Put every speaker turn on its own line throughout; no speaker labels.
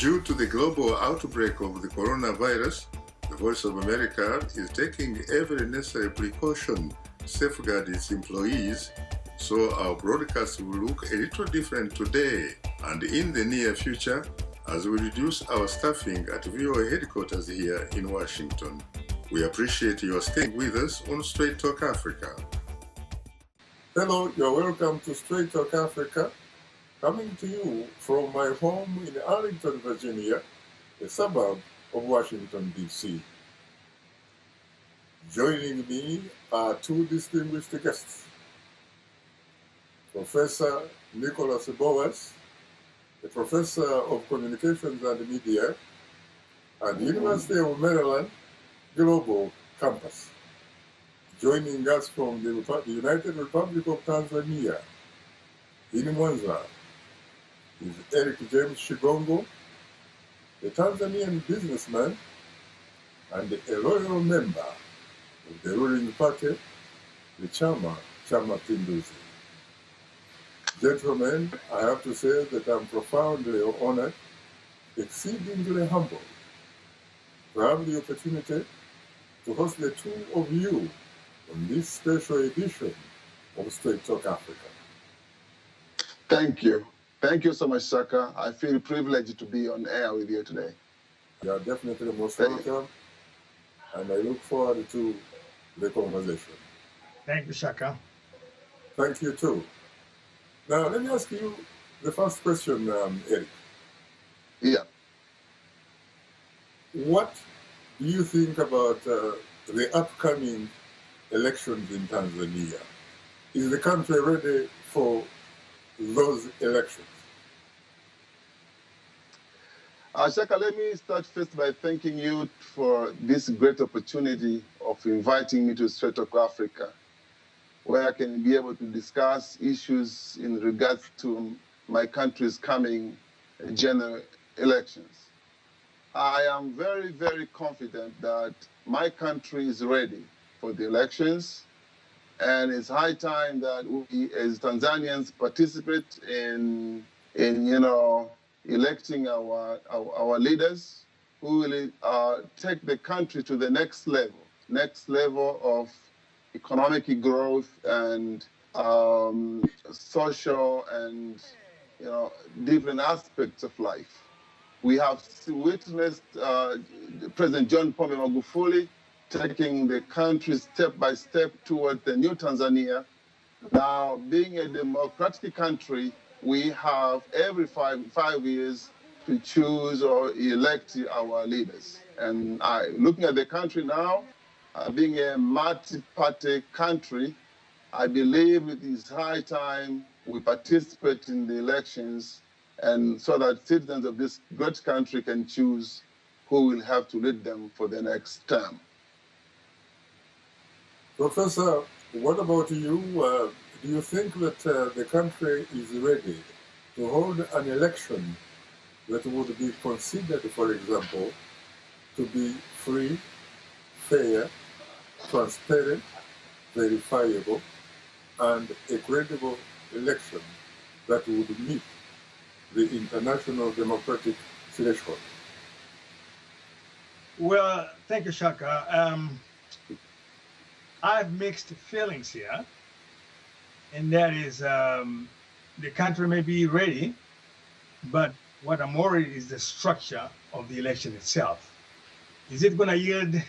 Due to the global outbreak of the coronavirus, the Voice of America is taking every necessary precaution to safeguard its employees, so our broadcast will look a little different today and in the near future as we reduce our staffing at VOA headquarters here in Washington. We appreciate your staying with us on Straight Talk Africa. Hello, you're welcome to Straight Talk Africa, coming to you from my home in Arlington, Virginia, a suburb of Washington, D.C. Joining me are two distinguished guests. Professor Nicholas Boas, a professor of communications and media at the University of Maryland Global Campus. Joining us from the United Republic of Tanzania, in Mwanza, is Eric James Shigongo, a Tanzanian businessman and a loyal member of the ruling party, the Chama Pinduzi. Gentlemen, I have to say that I'm profoundly honored, exceedingly humbled, to have the opportunity to host the two of you on this special edition of Straight Talk Africa.
Thank you. Thank you so much, Saka. I feel privileged to be on air with you today.
You are definitely most welcome, and I look forward to the conversation.
Thank you, Saka.
Thank you, too. Now, let me ask you the first question, Eric.
Yeah.
What do you think about the upcoming elections in Tanzania? Is the country ready for those elections?
Shaka, let me start first by thanking you for this great opportunity of inviting me to Straight Talk Africa, where I can be able to discuss issues in regards to my country's coming general elections. I am very, very confident that my country is ready for the elections, and it's high time that we, as Tanzanians, participate in electing our leaders who will take the country to the next level of economic growth and social and different aspects of life. We have witnessed President John Pombe Magufuli taking the country step by step towards the new Tanzania. Now, being a democratic country, we have every five years to choose or elect our leaders. And looking at the country now, being a multi-party country, I believe it is high time we participate in the elections, and so that citizens of this great country can choose who will have to lead them for the next term.
Professor, what about you? Do you think that the country is ready to hold an election that would be considered, for example, to be free, fair, transparent, verifiable, and a credible election that would meet the international democratic threshold?
Well, thank you, Shaka. I have mixed feelings here, and that is the country may be ready, but what I'm worried is the structure of the election itself. Is it going to yield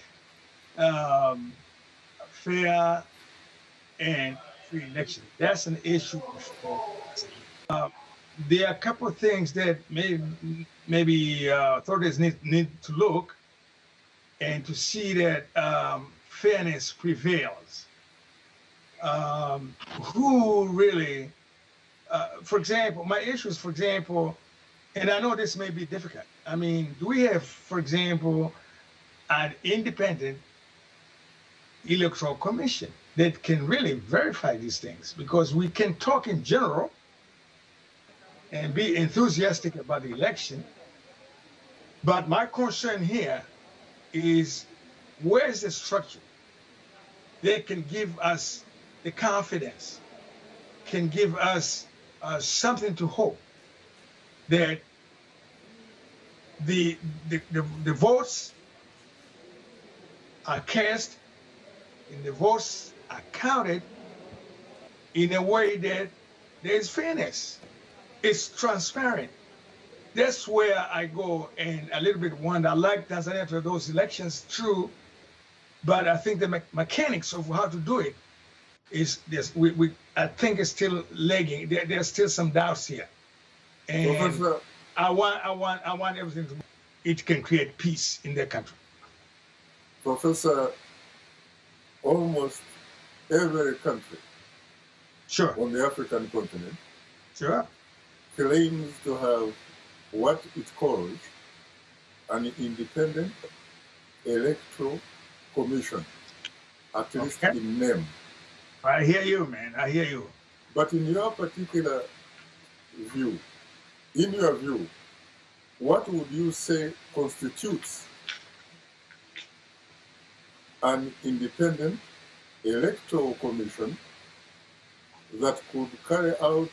fair and free election? That's an issue. There are a couple of things that maybe authorities need to look and to see that fairness prevails. Who really, for example, my issues, for example, and I know this may be difficult. I mean, do we have, for example, an independent electoral commission that can really verify these things? Because we can talk in general and be enthusiastic about the election, but my concern here is where's the structure that can give us the confidence, can give us something to hope that the votes are cast and the votes are counted in a way that there's fairness. It's transparent. That's where I go and a little bit wonder. I like Tanzania for those elections, true, but I think the mechanics of how to do it is this. I think it's still lagging. There's still some doubts here, and
Professor,
I want everything to. It can create peace in their country.
Professor, almost every country
Sure.
on the African continent
Sure.
claims to have what it calls an independent electoral commission, at least
Okay.
in name.
I hear you, man. I hear you.
But in your particular view, in your view, what would you say constitutes an independent electoral commission that could carry out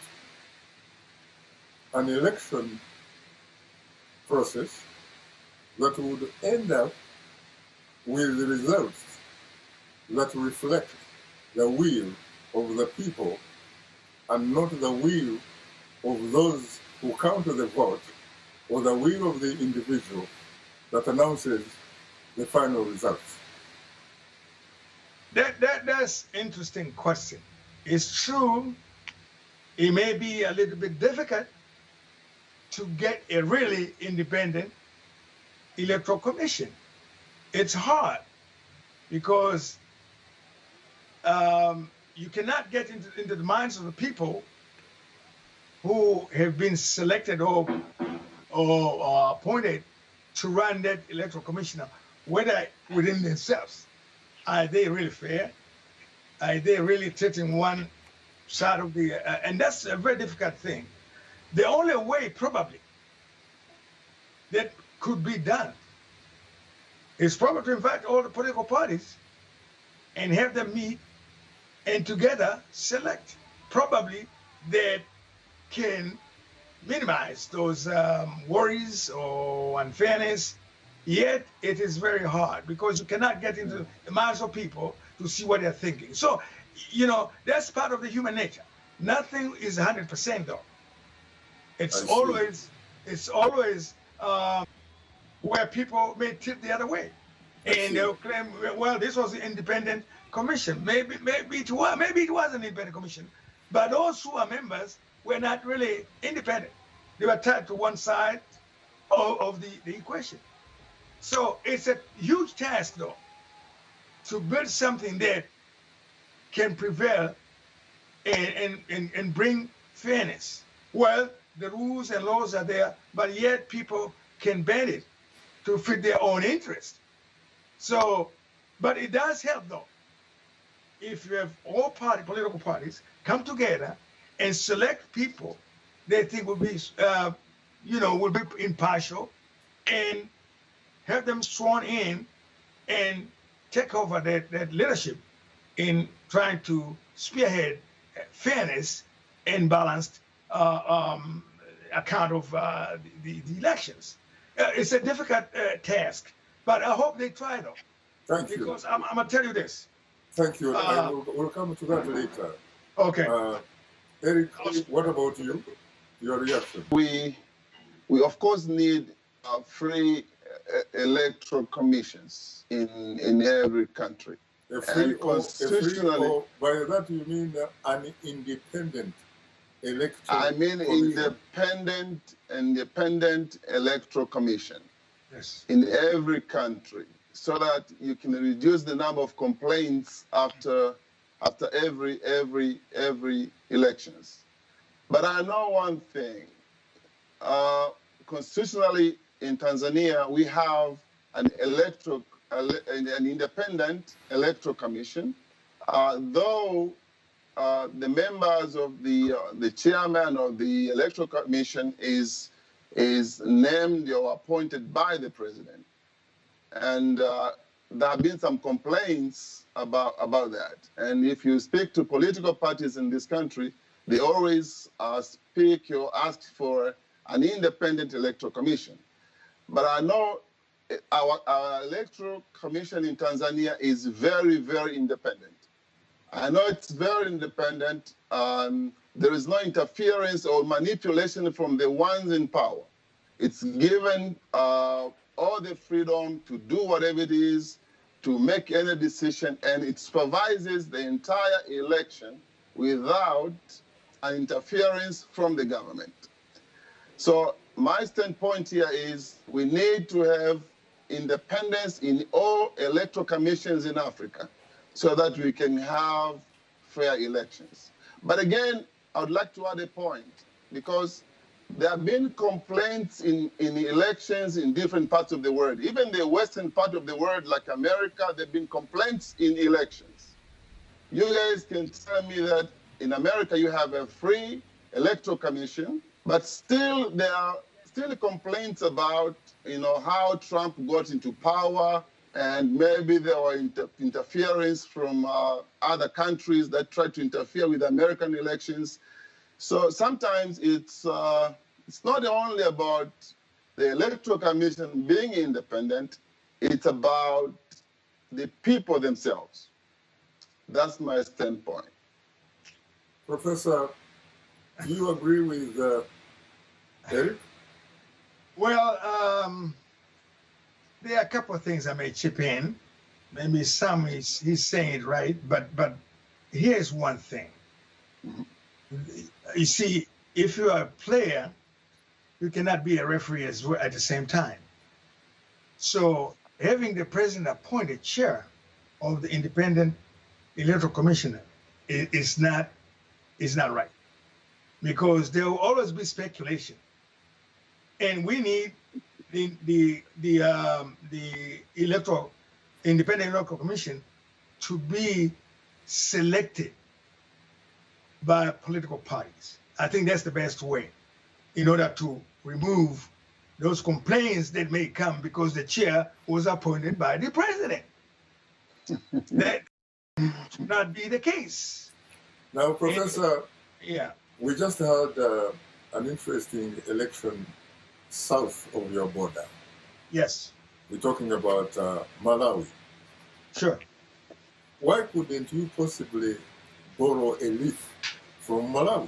an election process that would end up with results that reflect the will of the people and not the will of those who count the vote or the will of the individual that announces the final results?
That's interesting question. It's true. It may be a little bit difficult to get a really independent electoral commission. It's hard because you cannot get into the minds of the people who have been selected or appointed to run that electoral commission, whether within themselves. Are they really fair? Are they really treating one side of the, and that's a very difficult thing. The only way probably that could be done is probably to invite all the political parties and have them meet and together select. Probably that can minimize those worries or unfairness. Yet it is very hard because you cannot get into the minds of people to see what they're thinking. So, you know, that's part of the human nature. Nothing is 100% though. It's always where people may tip the other way, and they'll claim, well, this was an independent commission. Maybe it was an independent commission, but those who are members were not really independent. They were tied to one side of the equation. So it's a huge task, though, to build something that can prevail and bring fairness. Well, the rules and laws are there, but yet people can bend it to fit their own interest. So, but it does help, though, if you have all political parties come together and select people they think will be, will be impartial, and have them sworn in and take over that leadership in trying to spearhead fairness and balanced account of the elections. It's a difficult task, but I hope they try though.
Thank you.
Because I'm going to tell you this.
Thank you. We'll come to that later.
Okay.
Eric, what about you? Your reaction?
We of course need free electoral commissions in every country.
By that you mean an independent electoral
I mean
commission.
independent electoral commission.
Yes.
In every country, so that you can reduce the number of complaints after every elections. But I know one thing. Constitutionally in Tanzania, we have an independent electoral commission. Though the members of the chairman of the electoral commission is named or appointed by the president, and there have been some complaints about that. And if you speak to political parties in this country, they always speak or ask for an independent electoral commission. But I know our electoral commission in Tanzania is very, very independent. I know it's very independent. There is no interference or manipulation from the ones in power. It's given all the freedom to do whatever it is, to make any decision, and it supervises the entire election without an interference from the government. So my standpoint here is we need to have independence in all electoral commissions in Africa so that we can have fair elections. But again, I would like to add a point, because there have been complaints in elections in different parts of the world. Even the western part of the world, like America, there have been complaints in elections. You guys can tell me that in America you have a free electoral commission, but still there are still complaints about how Trump got into power, and maybe there were interference from other countries that tried to interfere with American elections. So sometimes it's not only about the Electoral Commission being independent, it's about the people themselves. That's my standpoint.
Professor, do you agree with Eric?
Well, there are a couple of things I may chip in. Maybe some he's saying it right, but here's one thing. You see, if you are a player, you cannot be a referee as well at the same time. So having the president appoint a chair of the independent electoral commissioner is not right, because there will always be speculation, and we need the independent electoral commission to be selected by political parties. I think that's the best way in order to remove those complaints that may come because the chair was appointed by the president. That should not be the case.
Now, Professor,
yeah,
we just had an interesting election south of your border.
Yes.
We're talking about Malawi.
Sure.
Why couldn't you possibly borrow a leaf from Malawi?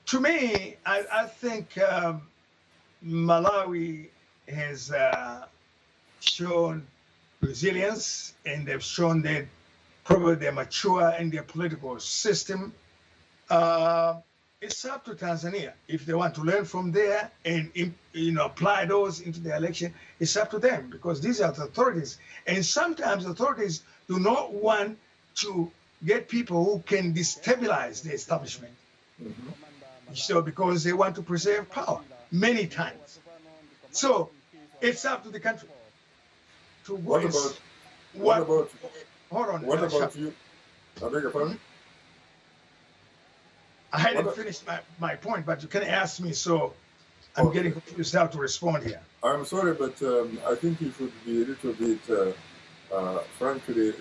To me, I think Malawi has shown resilience, and they've shown that probably they're mature in their political system. It's up to Tanzania. If they want to learn from there and apply those into the election, it's up to them, because these are the authorities. And sometimes authorities do not want to get people who can destabilize the establishment. Mm-hmm. So because they want to preserve power many times. So it's up to the country to
What about
hold on.
What about you? I beg your pardon?
I hadn't finished my point, but you can ask me, so I'm getting confused how to respond here.
I'm sorry, but I think you should be a little bit frankly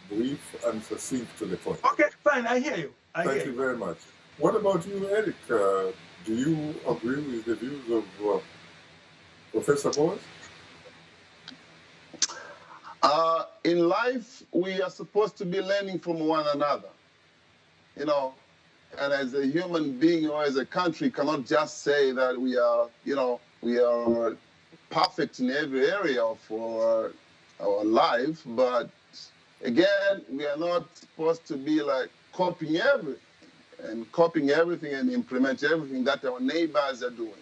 brief and succinct to the point.
Okay, fine, I hear you.
Thank you very much. What about you, Eric? Do you agree with the views of Professor Boas?
In life, we are supposed to be learning from one another, and as a human being or as a country, cannot just say that we are perfect in every area of our life. But again, we are not supposed to be like copying everything and implement everything that our neighbors are doing.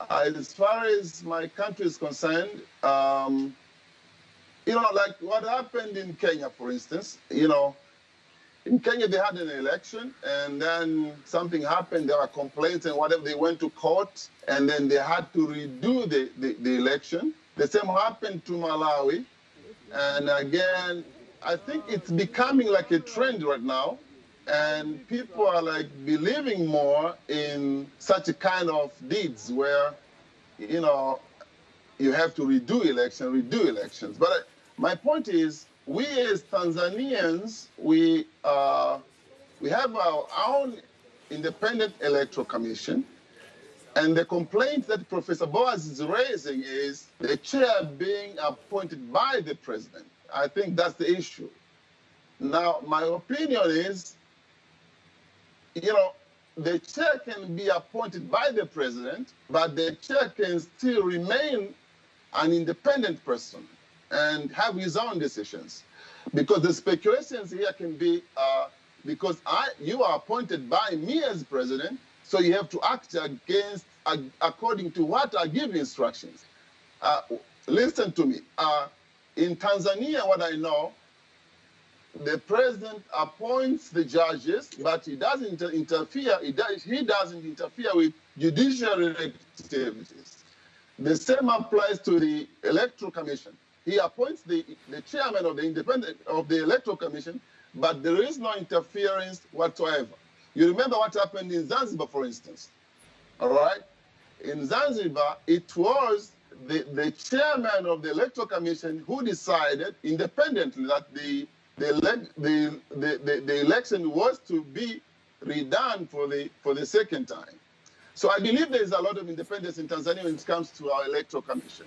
As far as my country is concerned, like what happened in Kenya, for instance, in Kenya, they had an election, and then something happened. There were complaints and whatever. They went to court, and then they had to redo the election. The same happened to Malawi. And again, I think it's becoming like a trend right now. And people are like believing more in such a kind of deeds where, you have to redo elections. But my point is, we as Tanzanians, we have our own independent electoral commission, And the complaint that Professor Boaz is raising is the chair being appointed by the president. I think that's the issue. Now, my opinion is, the chair can be appointed by the president, but the chair can still remain an independent person and have his own decisions. Because the speculations here can be, because you are appointed by me as president, so you have to act according to what I give instructions. Listen to me. In Tanzania, what I know, the president appoints the judges, but he doesn't interfere. He doesn't interfere with judiciary activities. The same applies to the Electoral Commission. He appoints the chairman of the Electoral Commission, but there is no interference whatsoever. You remember what happened in Zanzibar, for instance, all right? In Zanzibar, it was the chairman of the Electoral Commission who decided independently that the election was to be redone for the second time. So I believe there is a lot of independence in Tanzania when it comes to our Electoral Commission.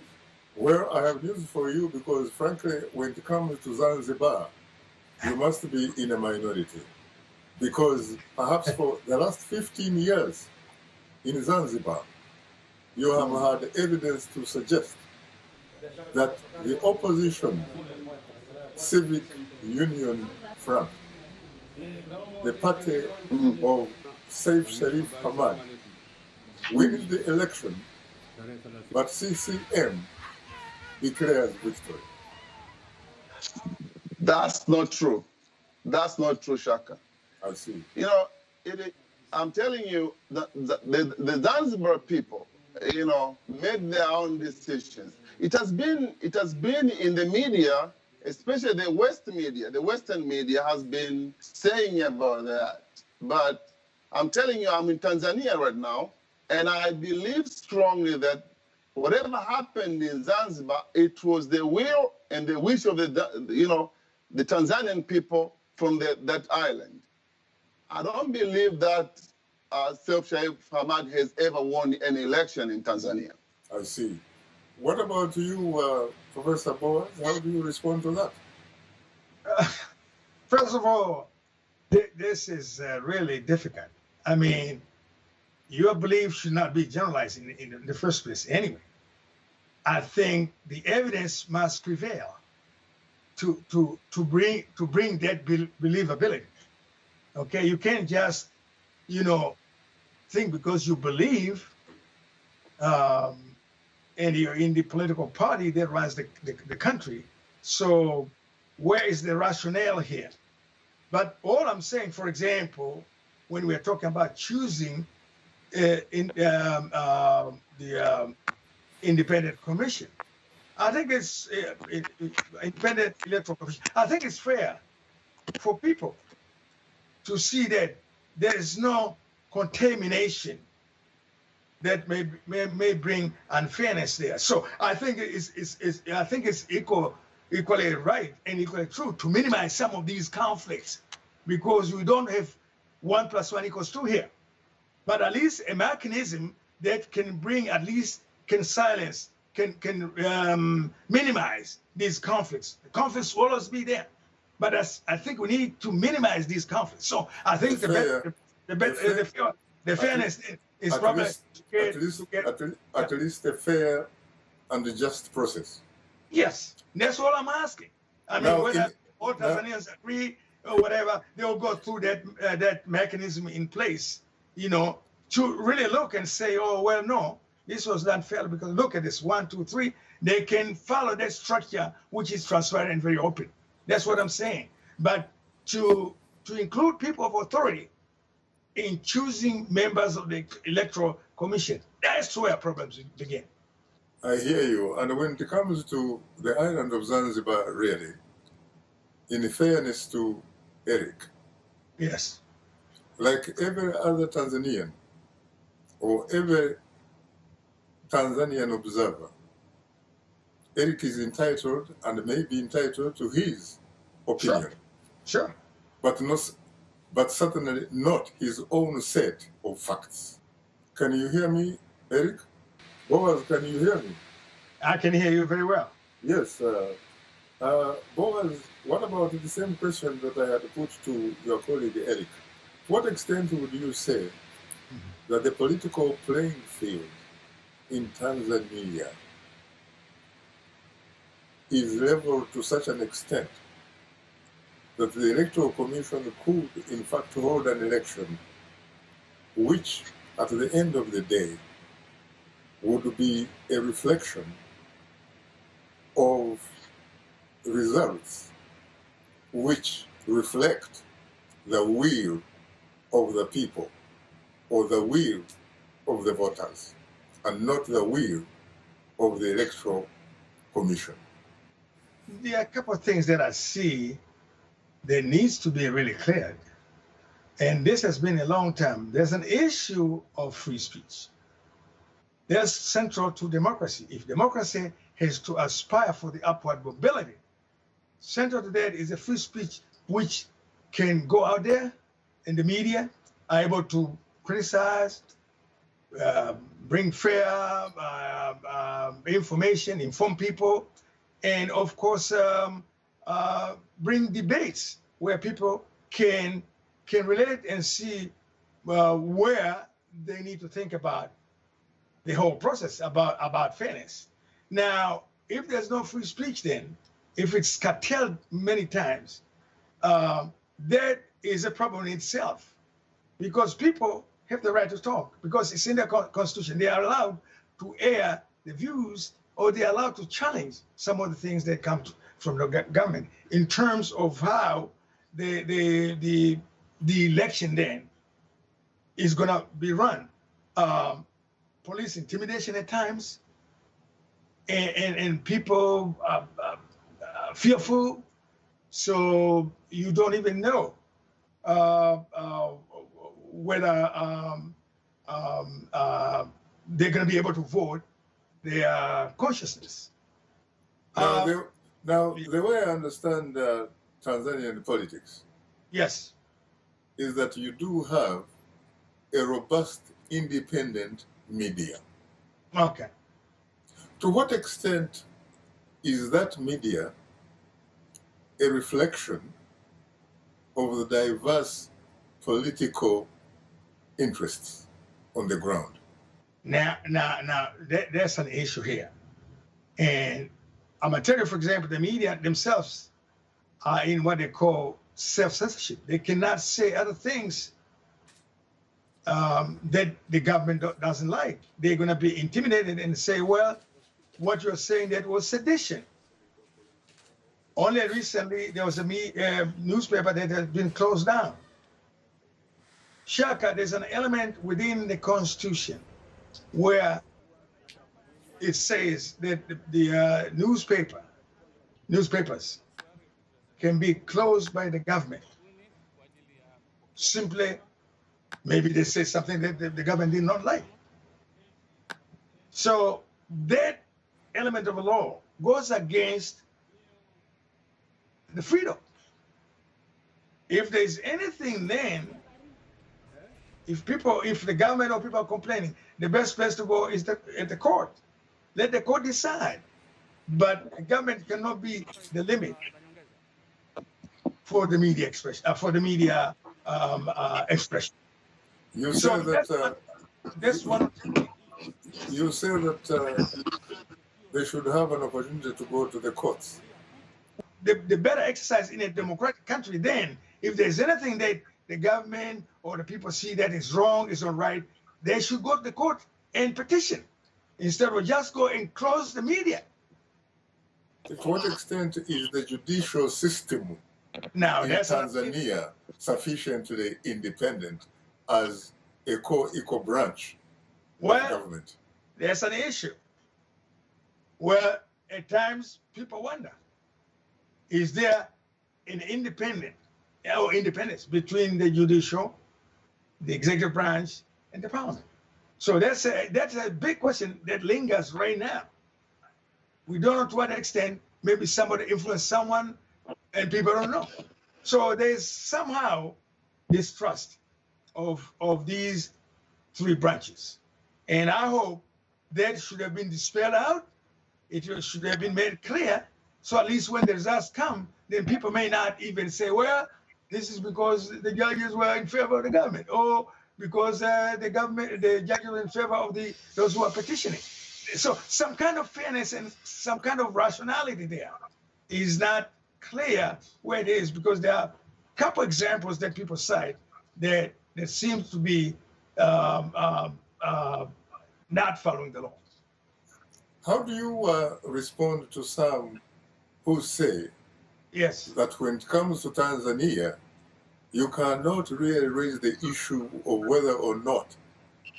Well, I have news for you because, frankly, when it comes to Zanzibar, you must be in a minority. Because perhaps for the last 15 years in Zanzibar, you have had evidence to suggest that the opposition civic union front, the party of Saif Sharif Hamad, wins the election, but CCM declares victory.
That's not true. That's not true, Shaka.
I see.
I'm telling you, the Zanzibar people, made their own decisions. It has been in the media, especially the Western media has been saying about that. But I'm telling you, I'm in Tanzania right now, and I believe strongly that whatever happened in Zanzibar, it was the will and the wish of the Tanzanian people from that island. I don't believe that Saif Sharif Hamad has ever won an election in Tanzania.
I see. What about you, Professor Boaz? How do you respond to that?
First of all, this is really difficult. I mean, your belief should not be generalized in the first place anyway. I think the evidence must prevail to bring that believability. Okay, you can't just, think because you believe and you're in the political party that runs the country. So where is the rationale here? But all I'm saying, for example, when we're talking about choosing the independent commission, I think it's independent electoral commission. I think it's fair for people to see that there is no contamination that may bring unfairness there. So I think it's equally right and equally true to minimize some of these conflicts, because we don't have 1 + 1 = 2 here, but at least a mechanism that can silence, can minimize these conflicts. The conflicts will always be there, but I think we need to minimize these conflicts. So I think the fairness is probably
at least a fair and just process.
Yes, that's all I'm asking. I mean, whether all Tanzanians agree or whatever, they'll go through that mechanism in place, to really look and say, oh, well, no, this was done fairly, because look at this, 1, 2, 3. They can follow that structure, which is transparent and very open. That's what I'm saying. But to include people of authority in choosing members of the Electoral Commission, that's where problems begin.
I hear you. And when it comes to the island of Zanzibar, really, in fairness to Eric,
yes,
like every other Tanzanian or every Tanzanian observer, Eric is entitled and may be entitled to his opinion.
Sure.
But certainly not his own set of facts. Can you hear me, Eric? Boaz, can you hear me?
I can hear you very well.
Yes. Boaz, what about the same question that I had put to your colleague Eric? To what extent would you say that the political playing field in Tanzania is leveled to such an extent that the Electoral Commission could, in fact, hold an election which, at the end of the day, would be a reflection of results which reflect the will of the people or the will of the voters and not the will of the Electoral Commission?
There are a couple of things that I see that needs to be really cleared. And this has been a long time. There's an issue of free speech. That's central to democracy. If democracy has to aspire for the upward mobility, central to that is a free speech which can go out there and the media are able to criticize, bring fair information, inform people, and of course, bring debates where people can relate and see where they need to think about the whole process about fairness. Now, if there's no free speech, then if it's curtailed many times, that is a problem in itself, because people have the right to talk because it's in their constitution. They are allowed to air the views, or they are allowed to challenge some of the things that come from the government in terms of how the election then is going to be run. Police intimidation at times, and people fearful, so you don't even know whether they're going to be able to vote their consciousness.
Now, the way I understand Tanzanian politics,
yes,
is that you do have a robust, independent media.
Okay.
To what extent is that media a reflection of the diverse political interests on the ground?
Now, that's an issue here. And I'm going to tell you, for example, the media themselves are in what they call self-censorship. They cannot say other things that the government doesn't like. They're going to be intimidated and say, well, what you're saying, that was sedition. Only recently, there was a newspaper that has been closed down. Shaka, there's an element within the Constitution where it says that the newspapers can be closed by the government. Simply, maybe they say something that the government did not like. So that element of the law goes against the freedom. If there's anything then, if the government or people are complaining, the best place to go is at the court. Let the court decide. But the government cannot be the limit for the media expression.
You say
So
that
that's one.
you say that they should have an opportunity to go to the courts.
The better exercise in a democratic country, then, if there's anything that the government or the people see that is wrong, is not right, they should go to the court and petition instead of just go and close the media.
To what extent is the judicial system
Now,
in Tanzania sufficiently independent as a co-equal branch of government?
There's an issue where at times people wonder, is there an independence between the judicial, the executive branch, and the parliament? So that's a big question that lingers right now. We don't know to what extent maybe somebody influenced someone and people don't know. So there's somehow distrust of these three branches. And I hope that should have been dispelled out. It should have been made clear. So at least when the results come, then people may not even say, well, this is because the judges were in favor of the government, or because the judges were in favor of those who are petitioning. So some kind of fairness and some kind of rationality there is not clear where it is, because there are a couple examples that people cite that seems to be not following the law.
How do you respond to some who say
Yes.
that when it comes to Tanzania, you cannot really raise the issue of whether or not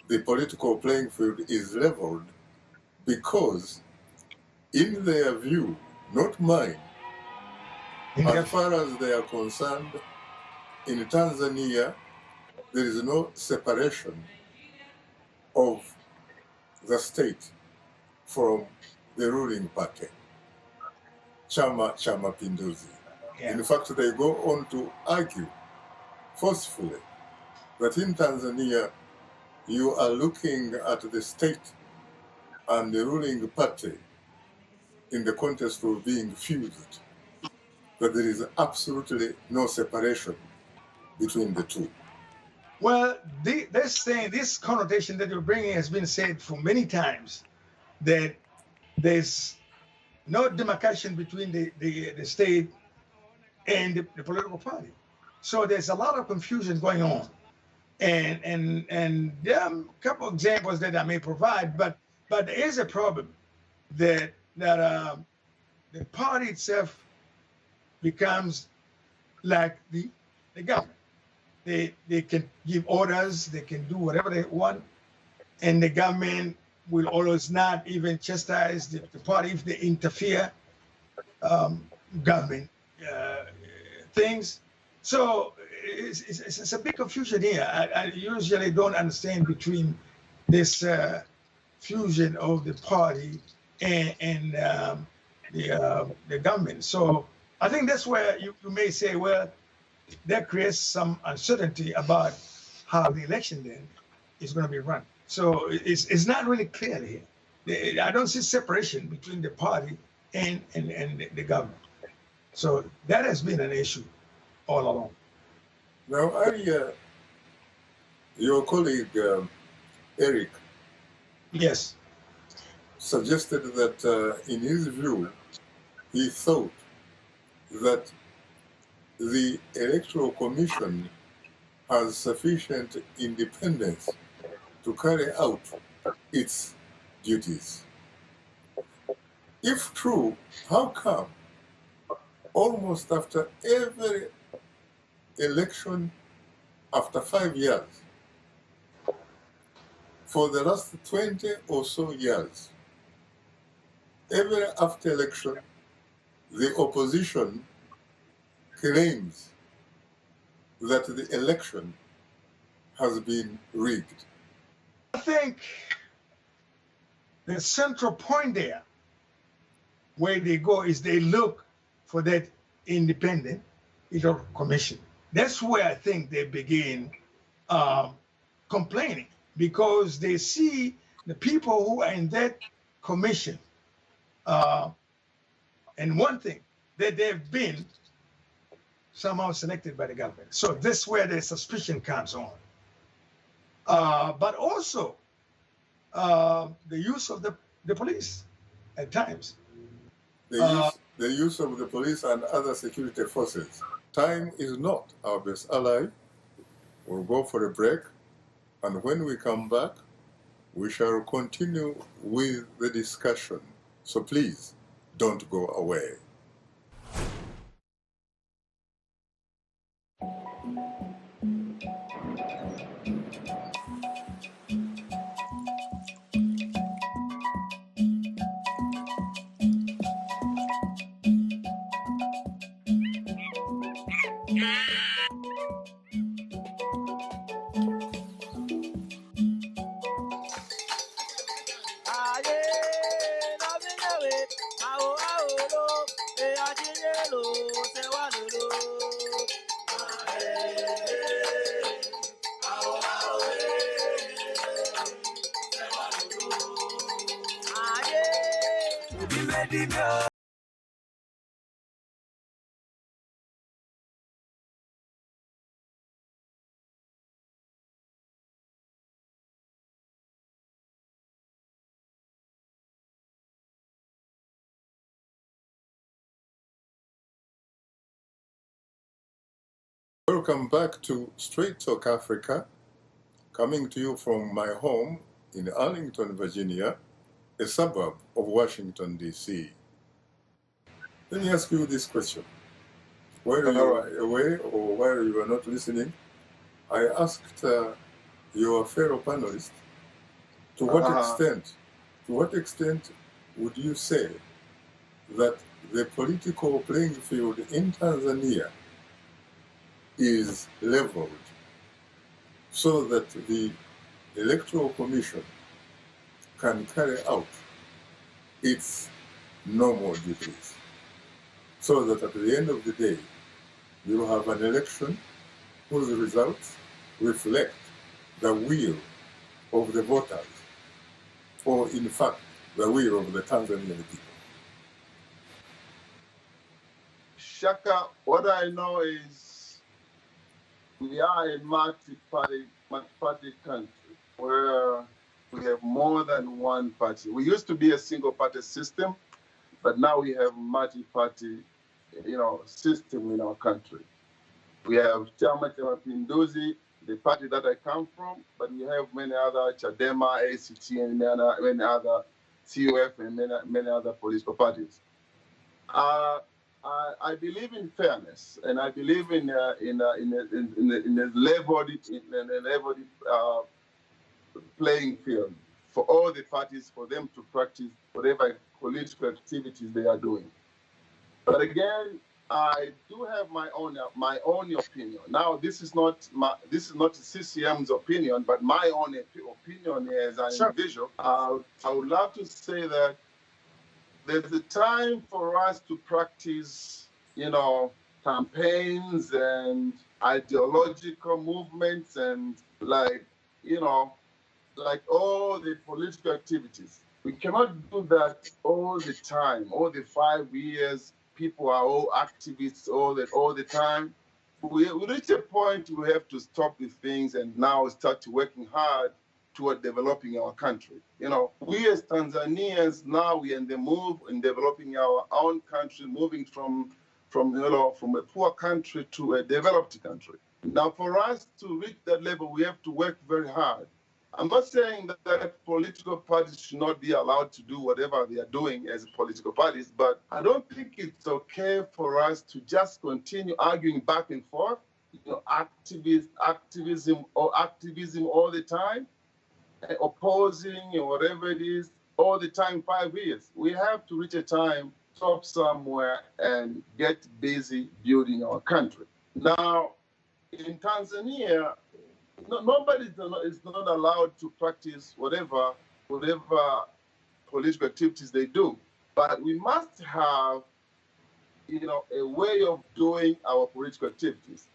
the political playing field is leveled, because in their view, not mine, as far as they are concerned, in Tanzania, there is no separation of the state from the ruling party, Chama cha Mapinduzi.
Yeah.
In fact, they go on to argue forcefully that in Tanzania, you are looking at the state and the ruling party in the context of being fused, that there is absolutely no separation between the two.
Well, this connotation that you're bringing has been said for many times, that there's no demarcation between the state and the political party. So there's a lot of confusion going on. And there are a couple of examples that I may provide, but there is a problem that the party itself becomes like the government. They can give orders, they can do whatever they want, and the government will always not even chastise the party if they interfere government things. So it's a big confusion here. I usually don't understand between this fusion of the party and the government. So I think that's where you may say, well, that creates some uncertainty about how the election then is going to be run. So it's not really clear here. I don't see separation between the party and the government. So that has been an issue all along.
Now, your colleague, Eric,
yes,
suggested that in his view, he thought that the Electoral Commission has sufficient independence to carry out its duties. If true, how come almost after every election after 5 years, for the last 20 or so years, every after election, the opposition claims that the election has been rigged?
I think the central point there, where they go, is they look for that independent electoral commission. That's where I think they begin complaining, because they see the people who are in that commission, and one thing, that they've been somehow selected by the government. So this is where the suspicion comes on. But also the use of the police at times.
The use of the police and other security forces. Time is not our best ally. We'll go for a break, and when we come back, we shall continue with the discussion. So please, don't go away.
Readiness.
Welcome back to Straight Talk Africa, coming to you from my home in Arlington, Virginia, a suburb of Washington, D.C. Let me ask you this question. While you were away or while you were not listening, I asked your fellow panelists, to what extent would you say that the political playing field in Tanzania is leveled so that the Electoral Commission can carry out its normal duties, so that at the end of the day, you have an election whose results reflect the will of the voters, or in fact, the will of the Tanzanian people?
Shaka, what I know is we are a multi-party country where we have more than one party. We used to be a single-party system, but now we have multi-party, system in our country. We have Chama cha Mapinduzi, the party that I come from, but we have many other Chadema, ACT, and many other CUF, and many other political parties. I believe in fairness, and I believe in a leveled playing field for all the parties, for them to practice whatever political activities they are doing. But again, I do have my own opinion. Now, this is not CCM's opinion, but my own opinion as an individual. I would love to say that there's a time for us to practice, campaigns and ideological movements and like all the political activities. We cannot do that all the time. All the 5 years, people are all activists all the time. We reach a point we have to stop these things and now start working hard toward developing our country. We as Tanzanians now we are in the move in developing our own country, moving from a poor country to a developed country. Now, for us to reach that level, we have to work very hard. I'm not saying that political parties should not be allowed to do whatever they are doing as political parties, but I don't think it's okay for us to just continue arguing back and forth, activism all the time, opposing or whatever it is, all the time, 5 years. We have to reach a time, stop somewhere, and get busy building our country. Now, in Tanzania, nobody is not allowed to practice whatever political activities they do. But we must have, a way of doing our political activities.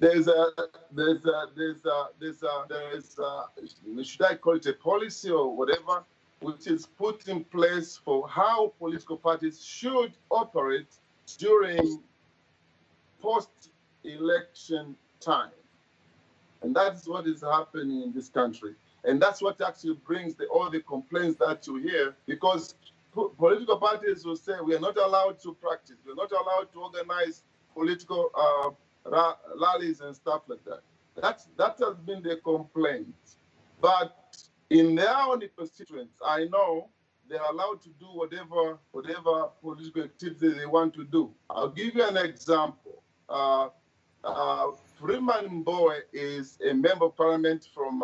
Should I call it a policy or whatever, which is put in place for how political parties should operate during post-election time. And that's what is happening in this country. And that's what actually brings all the complaints that you hear, because political parties will say we are not allowed to practice, we are not allowed to organize political rallies and stuff like that. That has been their complaint. But in their own constituents, I know they're allowed to do whatever political activity they want to do. I'll give you an example. Freeman Mbowe is a member of parliament from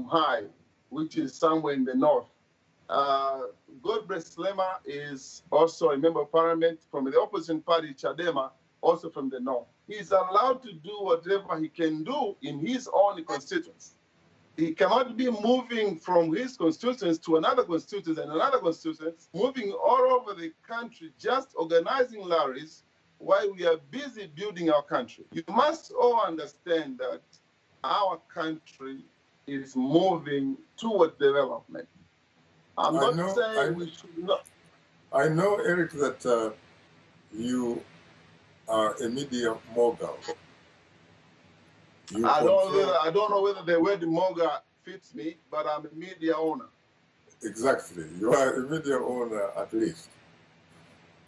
High, which is somewhere in the north. Godbless Lema is also a member of parliament from the opposition party, Chadema, also from the north. He's allowed to do whatever he can do in his own constituency. He cannot be moving from his constituents to another constituency and another constituency, moving all over the country, just organizing rallies while we are busy building our country. You must all understand that our country is moving toward development. I'm not saying we should not.
I know, Eric, that you are a media mogul. You control...
I don't know whether the word mogul fits me, but I'm a media owner.
Exactly. You are a media owner at least.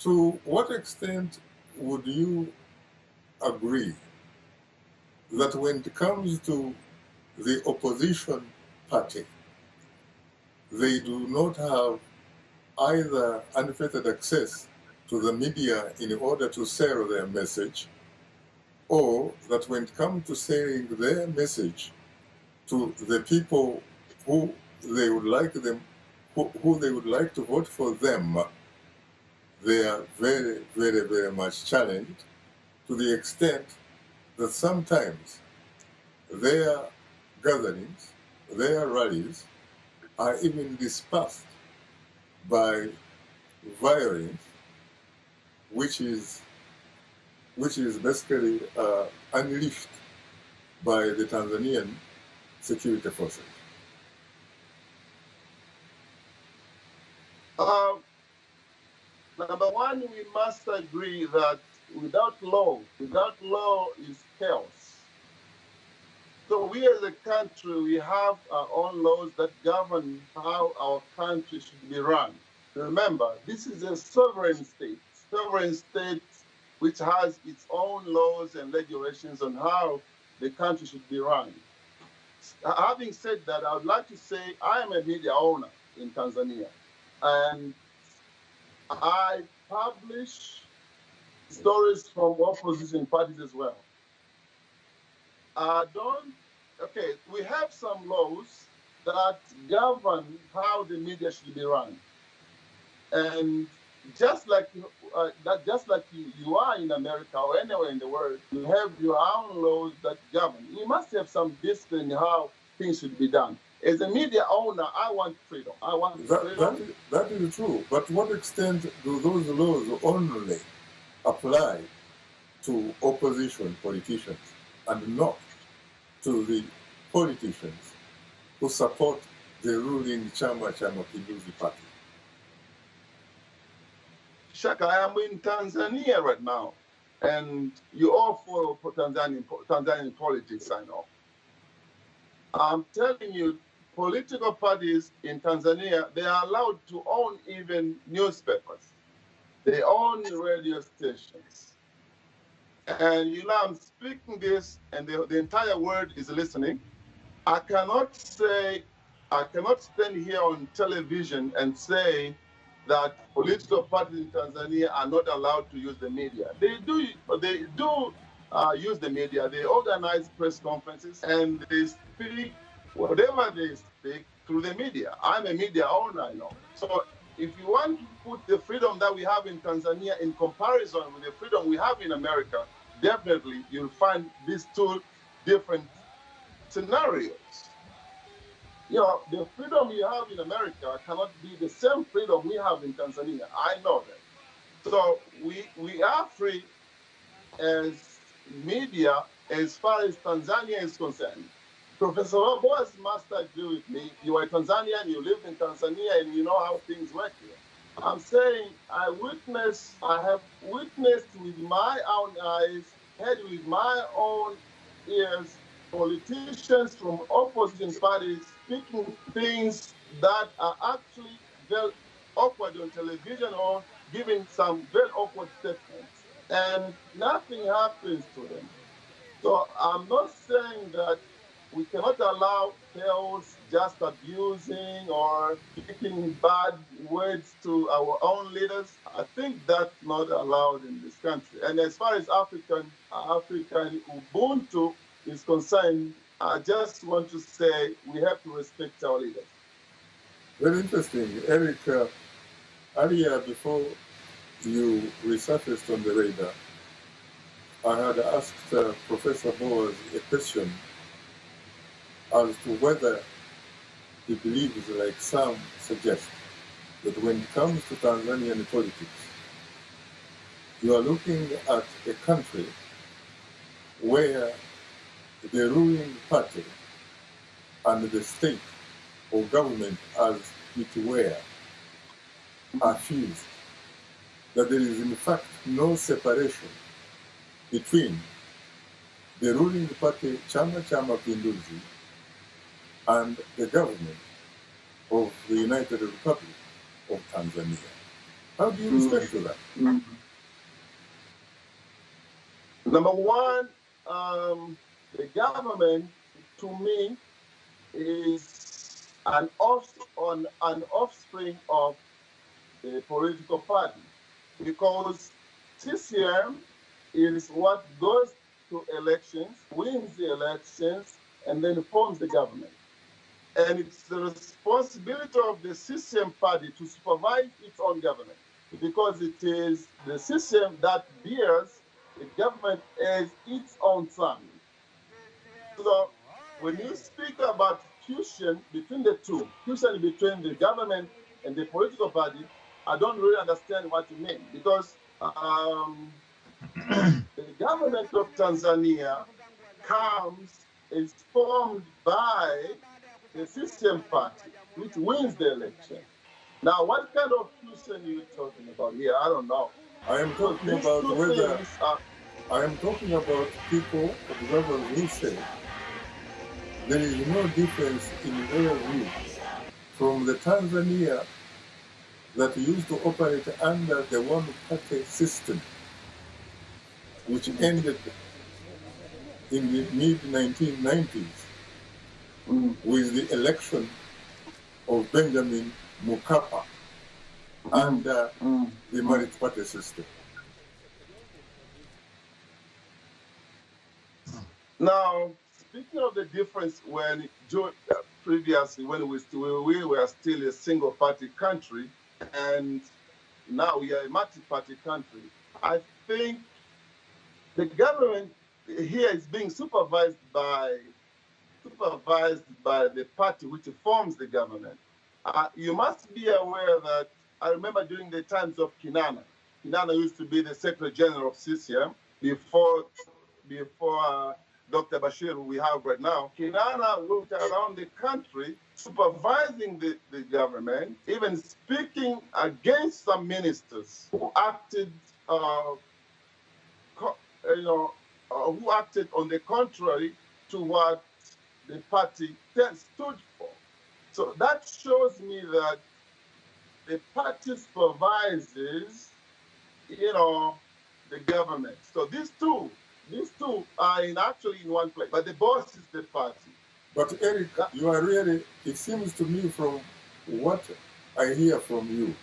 To what extent would you agree that when it comes to the opposition party, they do not have either unfettered access to the media in order to sell their message, or that when it comes to selling their message to the people who they would like them, who they would like to vote for them, they are very, very, very much challenged, to the extent that sometimes their gatherings, their rallies, are even dispersed by violence, which is basically unleashed by the Tanzanian security forces.
Number one, we must agree that without law is chaos. So we as a country, we have our own laws that govern how our country should be run. Remember, this is a sovereign state which has its own laws and regulations on how the country should be run. Having said that, I would like to say I am a media owner in Tanzania, and I publish stories from opposition parties as well. We have some laws that govern how the media should be run. And just like you are in America or anywhere in the world, you have your own laws that govern. You must have some discipline in how things should be done. As a media owner, I want freedom.
That is true. But to what extent do those laws only apply to opposition politicians and not to the politicians who support the ruling Chama Cha Mapinduzi party?
Shaka, I am in Tanzania right now, and you all follow Tanzanian politics, I know. I'm telling you, political parties in Tanzania, they are allowed to own even newspapers. They own radio stations. And I'm speaking this, and the entire world is listening. I cannot stand here on television and say that political parties in Tanzania are not allowed to use the media. They do use the media. They organize press conferences and they speak whatever they speak through the media. I'm a media owner, I know. So if you want to put the freedom that we have in Tanzania in comparison with the freedom we have in America, definitely you'll find these two different scenarios. The freedom you have in America cannot be the same freedom we have in Tanzania. I know that. So we are free as media as far as Tanzania is concerned. Professor Boas must agree with me. You are Tanzanian, you live in Tanzania, and you know how things work here. I'm saying I have witnessed with my own eyes, heard with my own ears, politicians from opposition parties speaking things that are actually very awkward on television or giving some very awkward statements. And nothing happens to them. So I'm not saying that we cannot allow chaos, just abusing or speaking bad words to our own leaders. I think that's not allowed in this country. And as far as African Ubuntu is concerned, I just want to say we have to respect our leaders.
Very interesting. Eric, earlier before you resurfaced on the radar, I had asked Professor Boas a question as to whether he believes, like some suggest, that when it comes to Tanzanian politics, you are looking at a country where the ruling party and the state or government as it were are fused. that there is in fact no separation between the ruling party Chama Cha Mapinduzi and the government of the United Republic of Tanzania. How do you respond to that?
Number one, the government, to me, is an offspring of the political party, because CCM is what goes to elections, wins the elections, and then forms the government. And it's the responsibility of the CCM party to supervise its own government, because it is the CCM that bears the government as its own son. So when you speak about fusion between the two, fusion between the government and the political party, I don't really understand what you mean, because the government of Tanzania is formed by the system party, which wins the election. Now, what kind of fusion are you talking about here? I don't know.
I am talking about whether I am talking about people, observers who say there is no difference in their view from the Tanzania that used to operate under the one-party system, which ended in the mid-1990s with the election of Benjamin Mkapa under the multi-party system.
Now, speaking of the difference previously when we were still a single-party country, and now we are a multi-party country, I think the government here is being supervised by the party which forms the government. You must be aware that I remember during the times of Kinana used to be the Secretary General of CCM before Dr. Bashir, who we have right now. Kinana went around the country supervising the government, even speaking against some ministers who acted who acted on the contrary to what the party stood for. So that shows me that the party supervises, the government. So these two are actually in one place, but the boss is the party.
But Eric, you are really, it seems to me from what I hear from you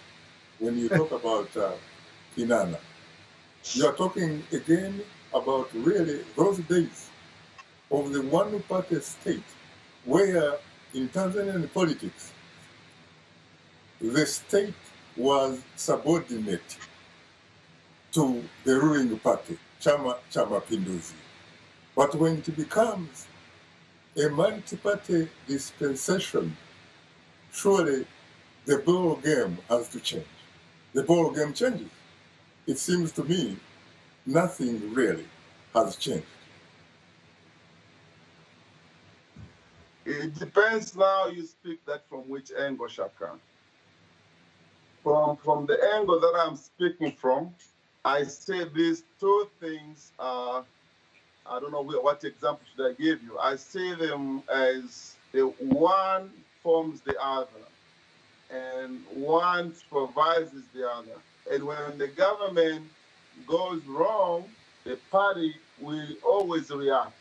when you talk about Kinana, you are talking again about really those days of the one-party state where in Tanzanian politics, the state was subordinate to the ruling party, Chama Cha Mapinduzi. But when it becomes a multi-party dispensation, surely the ball game has to change. The ball game changes. It seems to me nothing really has changed.
It depends now you speak that from which angle, Shaka. From the angle that I'm speaking from, I say these two things are, I don't know what example should I give you. I see them as the one forms the other, and one supervises the other. And when the government goes wrong, the party will always react.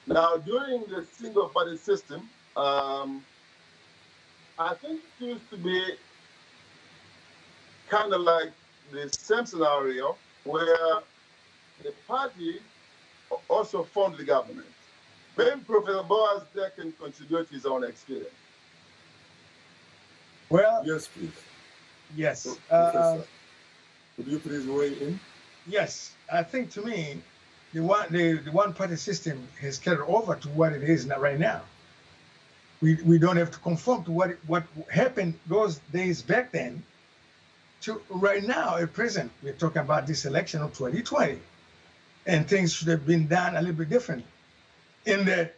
Now, during the single-party system, I think it used to be kind of like the same scenario where the party also formed the government. Maybe Professor Boaz there can contribute his own experience.
Well,
Yes, please.
yes.
Could you please weigh in?
Yes, I think to me, the one-party system has carried over to what it is right now. We don't have to conform to what happened those days back then to right now at present. We're talking about this election of 2020, and things should have been done a little bit differently. In that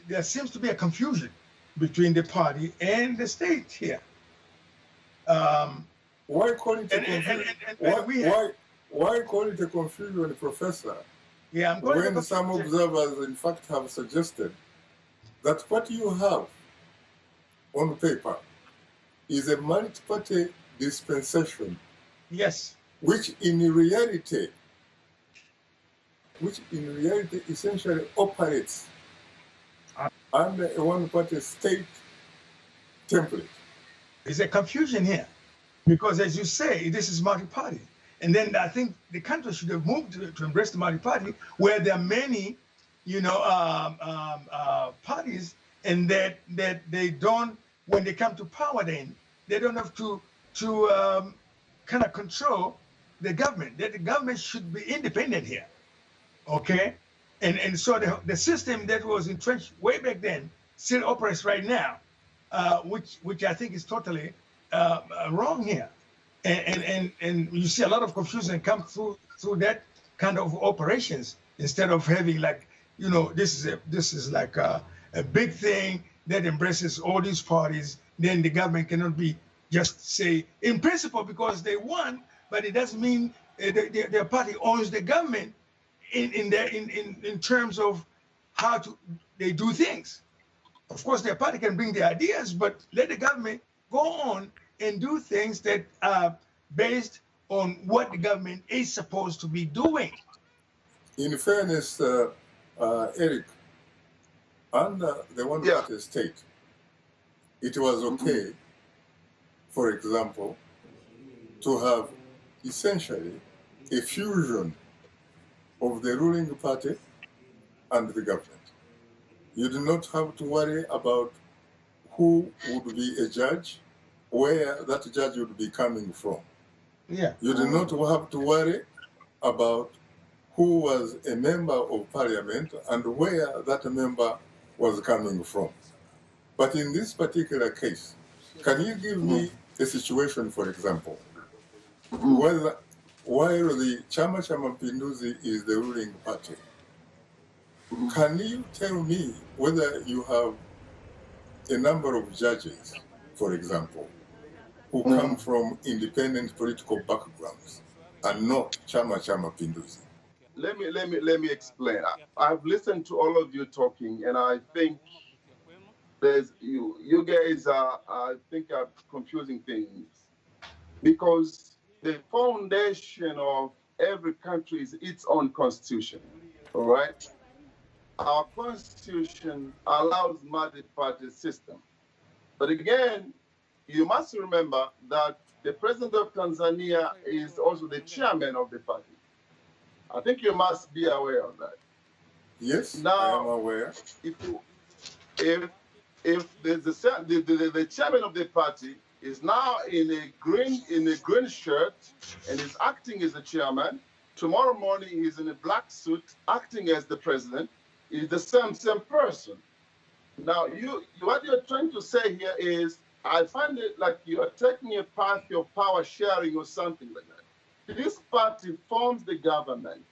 there seems to be a confusion between the party and the state here.
Why call it a
And, and,
confusion?
and, and, and we have,
Why call it a confusion, Professor?
yeah, I'm calling
When
it
some
confusion.
observers, in fact, have suggested that what you have on paper is a multi-party dispensation,
Yes.
which in reality essentially operates under a one-party state template.
There's a confusion here because, as you say, this is multi-party. And then I think the country should have moved to embrace the multi-party, where there are many, parties, and that they don't, when they come to power, then they don't have to kind of control the government. That the government should be independent here, okay? And so the system that was entrenched way back then still operates right now, which I think is totally wrong here. And you see a lot of confusion come through that kind of operations, instead of having, like, this is like a big thing that embraces all these parties. Then the government cannot be just say in principle because they won, but it doesn't mean their party owns the government in terms of how they do things. Of course, their party can bring their ideas, but let the government go on and do things that are based on what the government is supposed to be doing.
In fairness, Eric, under the one-party state, it was okay, for example, to have essentially a fusion of the ruling party and the government. You do not have to worry about who would be a judge, where that judge would be coming from.
Yeah.
You do not have to worry about who was a member of parliament and where that member was coming from. But in this particular case, can you give me a situation, for example, whether while the Chama cha Mapinduzi is the ruling party, can you tell me whether you have a number of judges, for example, who come from independent political backgrounds and not Chama cha Mapinduzi?
Let me explain. I've listened to all of you talking, and I think you guys are confusing things, because the foundation of every country is its own constitution. All right. Our constitution allows multi-party system, but again, you must remember that the president of Tanzania is also the chairman of the party. I think you must be aware of that.
Yes,
now,
I am aware.
If the chairman of the party is now in a green shirt and is acting as the chairman, tomorrow morning he's in a black suit acting as the president, is the same person. Now, what you're trying to say here is, I find it like you are taking a path of power sharing or something like that. This party forms the government,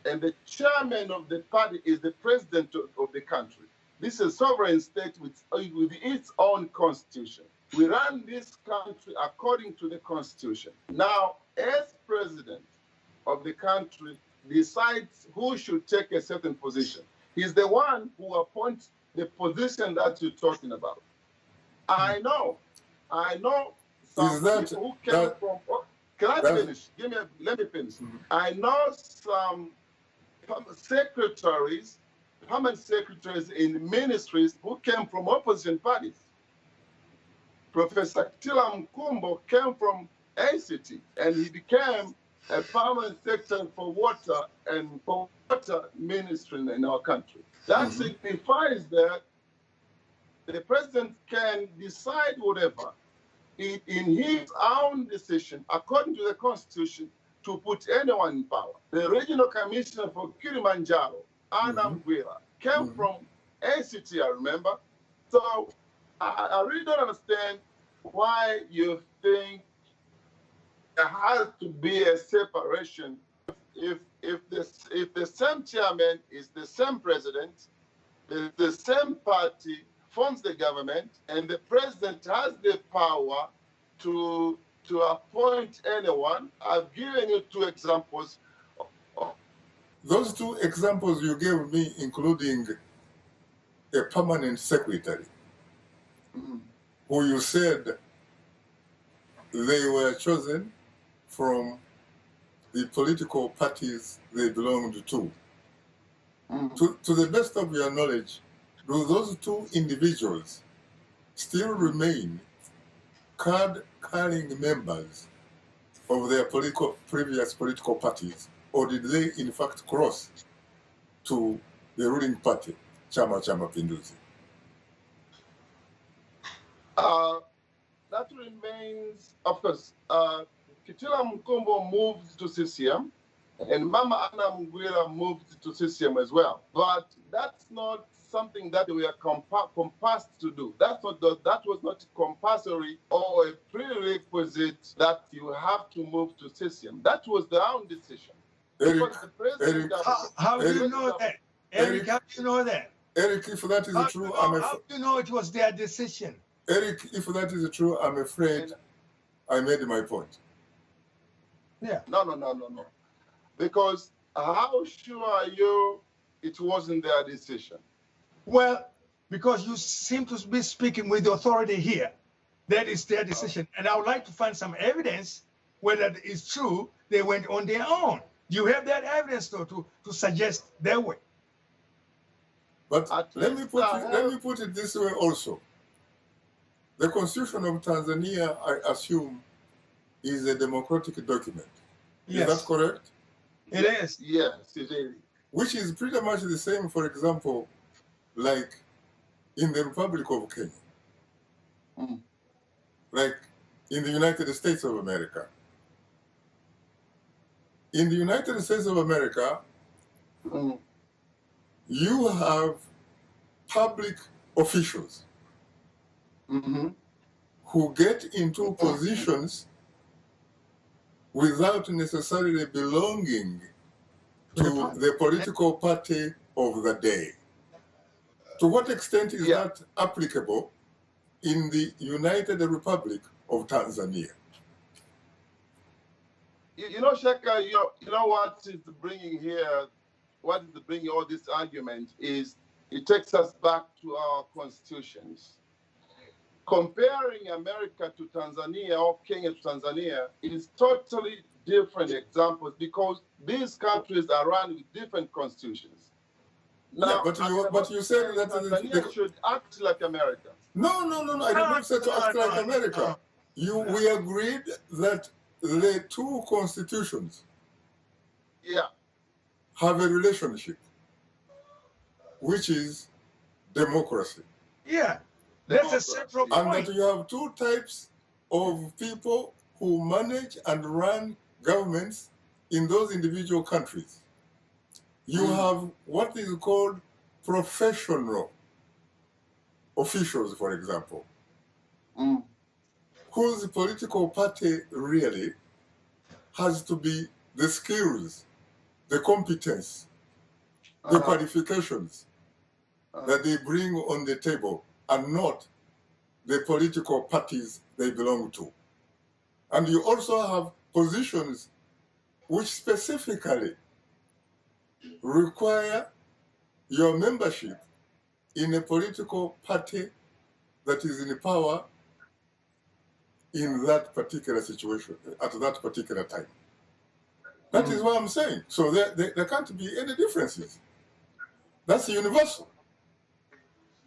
and the chairman of the party is the president of the country. This is a sovereign state with its own constitution. We run this country according to the constitution. Now, as president of the country decides who should take a certain position. He's the one who appoints the position that you're talking about. I know some people who came from. Can I finish? Let me finish. I know some secretaries, permanent secretaries in ministries who came from opposition parties. Professor Tila Mkumbo came from ACT, and he became a permanent secretary for water and for water ministry in our country. That signifies that the president can decide whatever in his own decision, according to the constitution, to put anyone in power. The regional commissioner for Kilimanjaro, Anna Mgwira, came from ACT, I remember. So I really don't understand why you think there has to be a separation. If the same chairman is the same president, the same party forms the government, and the president has the power to to appoint anyone. I've given you two examples.
Those two examples you gave me, including a permanent secretary, who you said they were chosen from the political parties they belonged to. To the best of your knowledge, do those two individuals still remain card-carrying members of their previous political parties, or did they in fact cross to the ruling party, Chama cha Mapinduzi?
That remains, of course, Kitila Mkumbo moved to CCM, and Mama Anna Mugwira moved to CCM as well. But that's not something that we are compassed to do. That was not compulsory or a prerequisite that you have to move to CCM. That was their own decision.
Eric,
how do you know that? Eric, how do you know that?
Eric, if that is true,
how do you know it was their decision?
Eric, if that is true, I'm afraid I made my point.
Yeah.
No. Because how sure are you it wasn't their decision?
Well, because you seem to be speaking with the authority here. That is their decision. And I would like to find some evidence whether it is true they went on their own. You have that evidence, though, to suggest their way.
But let me put it this way also. The Constitution of Tanzania, I assume, is a democratic document.
Yes.
Is that correct?
It is.
Yes, it is.
Which is pretty much the same, for example, like in the Republic of Kenya, like in the United States of America. In the United States of America, you have public officials who get into positions without necessarily belonging to the political party of the day. To what extent is that applicable in the United Republic of Tanzania?
You know, Shaka, you know what is bringing here, what is bringing all this argument is it takes us back to our constitutions. Comparing America to Tanzania or Kenya to Tanzania is totally different examples because these countries are run with different constitutions. Now,
but you said that
Tanzania should act like America.
No. I did not say to act like America. We agreed that the two constitutions have a relationship, which is democracy.
Yeah, that's a central point.
And that you have two types of people who manage and run governments in those individual countries. You have what is called professional officials, for example, whose political party really has to be the skills, the competence, the qualifications that they bring on the table and not the political parties they belong to. And you also have positions which specifically require your membership in a political party that is in power in that particular situation, at that particular time. That is what I'm saying. So there can't be any differences. That's universal.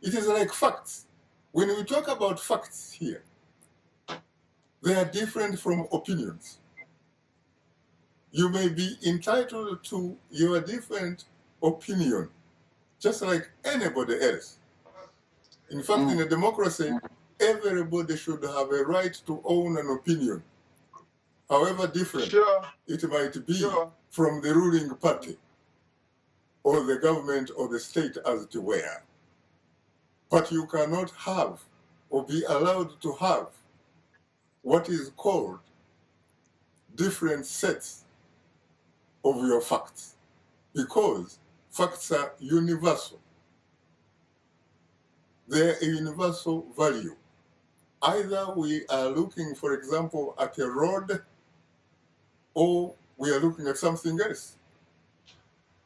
It is like facts. When we talk about facts here, they are different from opinions. You may be entitled to your different opinion, just like anybody else. In fact, in a democracy, everybody should have a right to own an opinion, however different it might be from the ruling party or the government or the state as it were. But you cannot have or be allowed to have what is called different sets of your facts, because facts are universal. They're a universal value. Either we are looking, for example, at a road, or we are looking at something else.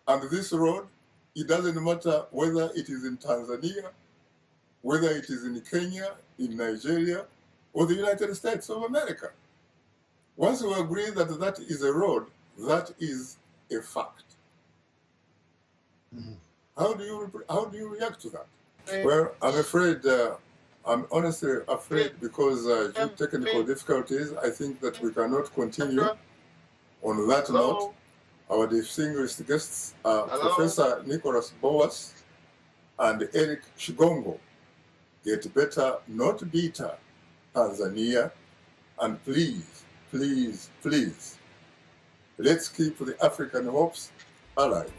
And this road, it doesn't matter whether it is in Tanzania, whether it is in Kenya, in Nigeria, or the United States of America. Once we agree that that is a road, that is a fact.
Mhm.
How do you react to that? Well, I'm honestly afraid because due to technical difficulties, I think that we cannot continue. On that note, our distinguished guests are Professor Nicholas Boas and Eric Shigongo. Get better, not bitter, Tanzania. And please, please, please, let's keep the African hopes alive.